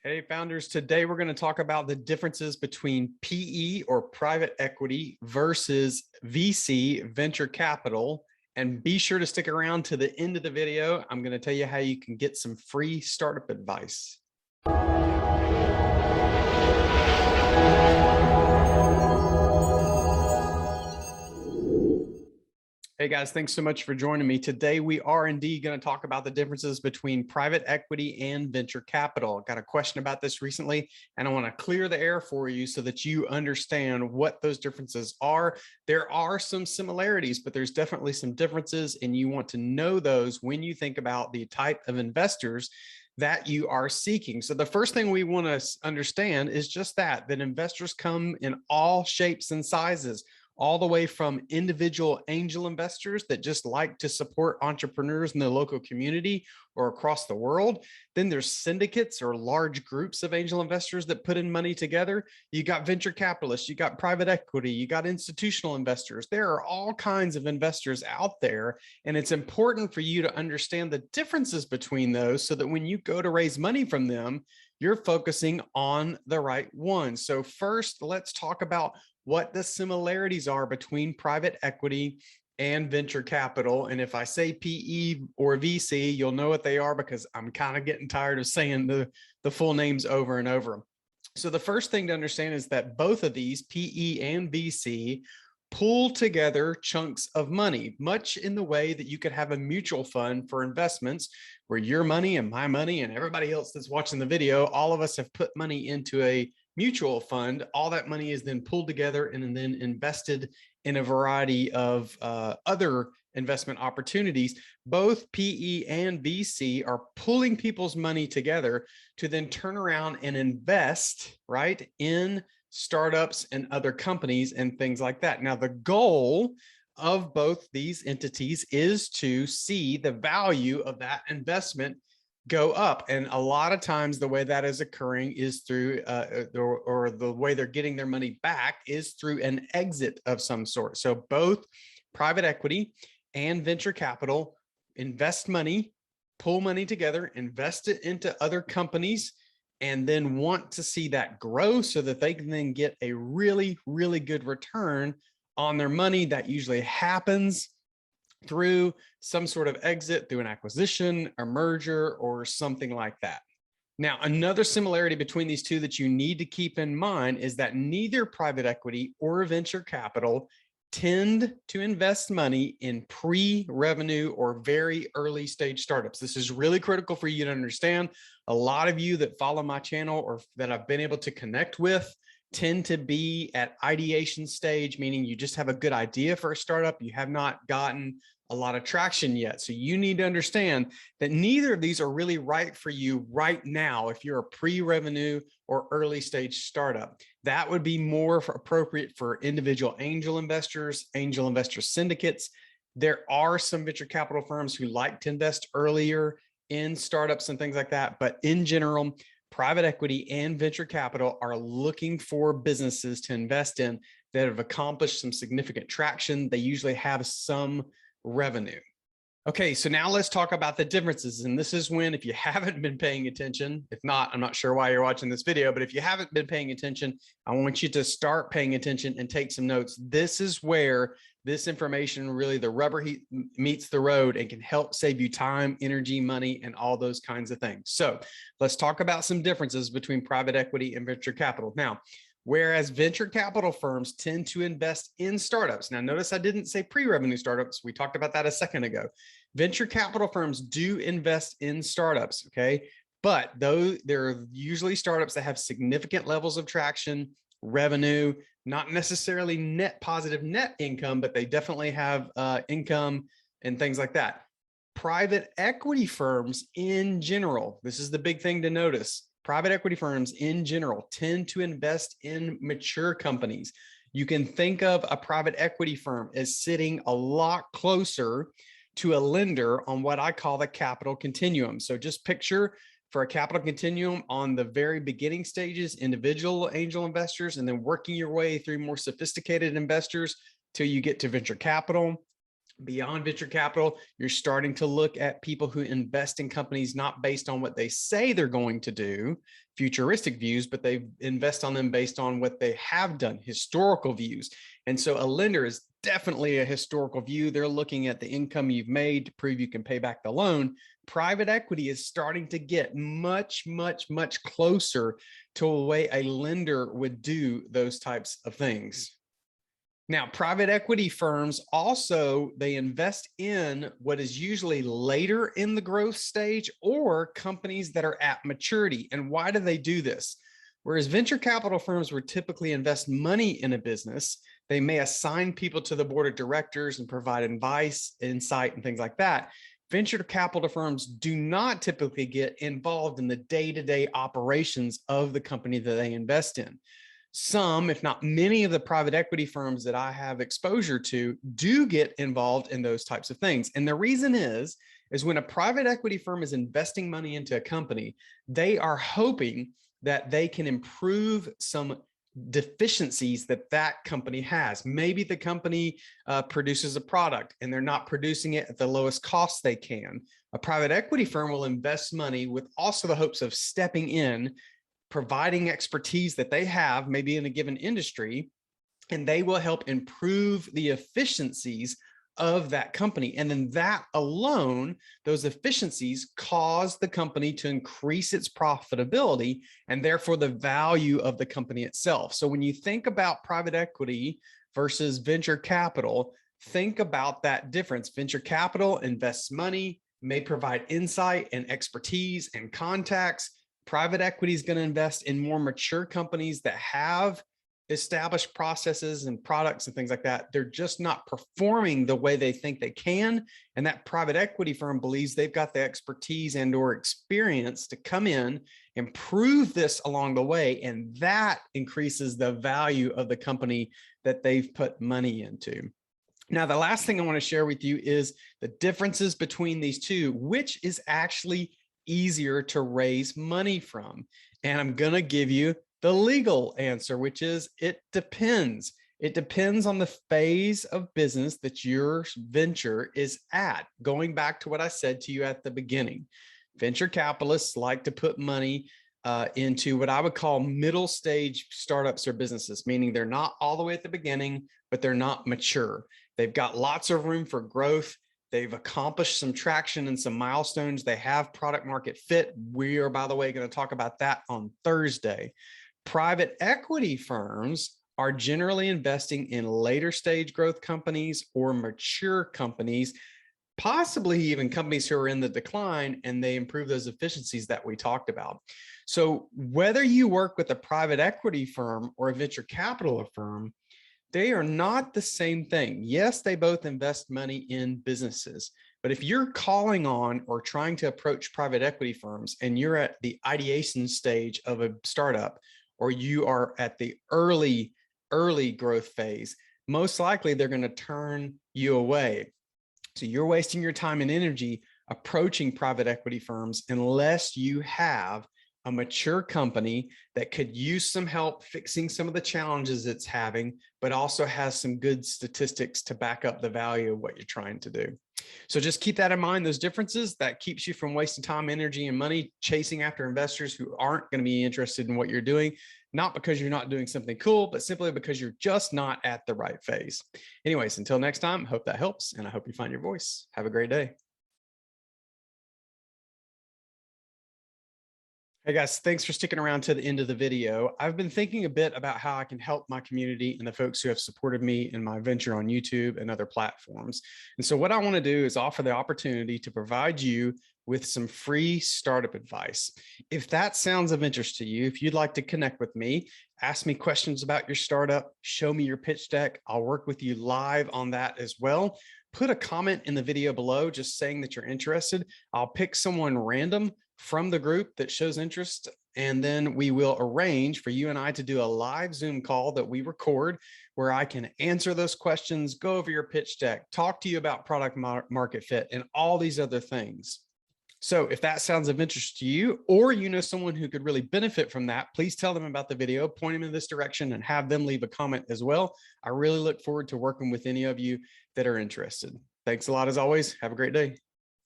Hey, founders. Today we're going to talk about the differences between PE or private equity versus VC, venture capital. And be sure to stick around to the end of the video. I'm going to tell you how you can get some free startup advice. Hey guys, thanks so much for joining me. Today, we are indeed going to talk about the differences between private equity and venture capital. Got a question about this recently, and I want to clear the air for you so that you understand what those differences are. There are some similarities, but there's definitely some differences, and you want to know those when you think about the type of investors that you are seeking. So the first thing we want to understand is just that investors come in all shapes and sizes, all the way from individual angel investors that just like to support entrepreneurs in the local community or across the world. Then there's syndicates or large groups of angel investors that put in money together. You got venture capitalists, you got private equity, you got institutional investors. There are all kinds of investors out there, and it's important for you to understand the differences between those so that when you go to raise money from them, you're focusing on the right one. So first, let's talk about what the similarities are between private equity and venture capital. And if I say PE or VC, you'll know what they are because I'm kind of getting tired of saying the full names over and over. So the first thing to understand is that both of these, PE and VC, pull together chunks of money, much in the way that you could have a mutual fund for investments where your money and my money and everybody else that's watching the video, all of us have put money into a mutual fund. All that money is then pulled together and then invested in a variety of other investment opportunities. Both PE and VC are pulling people's money together to then turn around and invest, right, in startups and other companies and things like that. Now, the goal of both these entities is to see the value of that investment go up. And a lot of times the way that is occurring is through or the way they're getting their money back is through an exit of some sort. So both private equity and venture capital invest money, pull money together, invest it into other companies, and then want to see that grow so that they can then get a really, really good return on their money. That usually happens through some sort of exit, through an acquisition, a merger, or something like that. Now, another similarity between these two that you need to keep in mind is that neither private equity or venture capital tend to invest money in pre-revenue or very early stage startups. This is really critical for you to understand. A lot of you that follow my channel or that I've been able to connect with tend to be at ideation stage, meaning you just have a good idea for a startup. You have not gotten a lot of traction yet. So you need to understand that neither of these are really right for you right now. If you're a pre-revenue or early stage startup, that would be more appropriate for individual angel investors, angel investor syndicates. There are some venture capital firms who like to invest earlier in startups and things like that. But in general, private equity and venture capital are looking for businesses to invest in that have accomplished some significant traction. They usually have some revenue. Okay, so now let's talk about the differences. And this is when, if you haven't been paying attention, if not, I'm not sure why you're watching this video, but if you haven't been paying attention, I want you to start paying attention and take some notes. This is where this information, really the rubber meets the road and can help save you time, energy, money, and all those kinds of things. So let's talk about some differences between private equity and venture capital. Now, whereas venture capital firms tend to invest in startups. Now, notice I didn't say pre-revenue startups. We talked about that a second ago. Venture capital firms do invest in startups, okay? But though there are usually startups that have significant levels of traction, revenue, not necessarily net positive net income, but they definitely have income and things like that. Private equity firms in general, this is the big thing to notice. Private equity firms in general tend to invest in mature companies. You can think of a private equity firm as sitting a lot closer to a lender on what I call the capital continuum. So just picture for a capital continuum on the very beginning stages, individual angel investors, and then working your way through more sophisticated investors till you get to venture capital. Beyond venture capital, you're starting to look at people who invest in companies not based on what they say they're going to do. futuristic views, but they invest on them based on what they have done, historical views. And so a lender is definitely a historical view. They're looking at the income you've made to prove you can pay back the loan. Private equity is starting to get much, much, much closer to a way a lender would do those types of things. Now, private equity firms also, they invest in what is usually later in the growth stage or companies that are at maturity. And why do they do this? Whereas venture capital firms would typically invest money in a business, they may assign people to the board of directors and provide advice, insight, and things like that. Venture capital firms do not typically get involved in the day-to-day operations of the company that they invest in. Some, if not many, of the private equity firms that I have exposure to do get involved in those types of things. And the reason is when a private equity firm is investing money into a company, they are hoping that they can improve some deficiencies that that company has. Maybe the company produces a product and they're not producing it at the lowest cost they can. A private equity firm will invest money with also the hopes of stepping in, providing expertise that they have maybe in a given industry, and they will help improve the efficiencies of that company. And then that alone, those efficiencies cause the company to increase its profitability and therefore the value of the company itself. So when you think about private equity versus venture capital, think about that difference. Venture capital invests money, may provide insight and expertise and contacts. Private equity is going to invest in more mature companies that have established processes and products and things like that. They're just not performing the way they think they can. And that private equity firm believes they've got the expertise and or experience to come in, improve this along the way. And that increases the value of the company that they've put money into. Now, the last thing I want to share with you is the differences between these two, which is actually easier to raise money from. And I'm going to give you the legal answer, which is it depends. It depends on the phase of business that your venture is at. Going back to what I said to you at the beginning, venture capitalists like to put money into what I would call middle stage startups or businesses, meaning they're not all the way at the beginning, but they're not mature. They've got lots of room for growth. They've accomplished some traction and some milestones. They have product market fit. We are, by the way, going to talk about that on Thursday. Private equity firms are generally investing in later stage growth companies or mature companies, possibly even companies who are in the decline, and they improve those efficiencies that we talked about. So whether you work with a private equity firm or a venture capital firm, they are not the same thing. Yes, they both invest money in businesses, but if you're calling on or trying to approach private equity firms and you're at the ideation stage of a startup, or you are at the early growth phase, most likely they're going to turn you away. So you're wasting your time and energy approaching private equity firms unless you have a mature company that could use some help fixing some of the challenges it's having, but also has some good statistics to back up the value of what you're trying to do. So just keep that in mind, those differences. That keeps you from wasting time, energy, and money chasing after investors who aren't going to be interested in what you're doing, not because you're not doing something cool, but simply because you're just not at the right phase. Anyways, until next time, hope that helps, and I hope you find your voice. Have a great day. Hey guys, thanks for sticking around to the end of the video. I've been thinking a bit about how I can help my community and the folks who have supported me in my venture on YouTube and other platforms. And so what I want to do is offer the opportunity to provide you with some free startup advice. If that sounds of interest to you, if you'd like to connect with me, ask me questions about your startup, show me your pitch deck, I'll work with you live on that as well. Put a comment in the video below just saying that you're interested. I'll pick someone random from the group that shows interest, and then we will arrange for you and I to do a live Zoom call that we record where I can answer those questions, go over your pitch deck, talk to you about product market fit, and all these other things. So if that sounds of interest to you, or you know someone who could really benefit from that, please tell them about the video, point them in this direction, and have them leave a comment as well. I really look forward to working with any of you that are interested. Thanks a lot as always. Have a great day.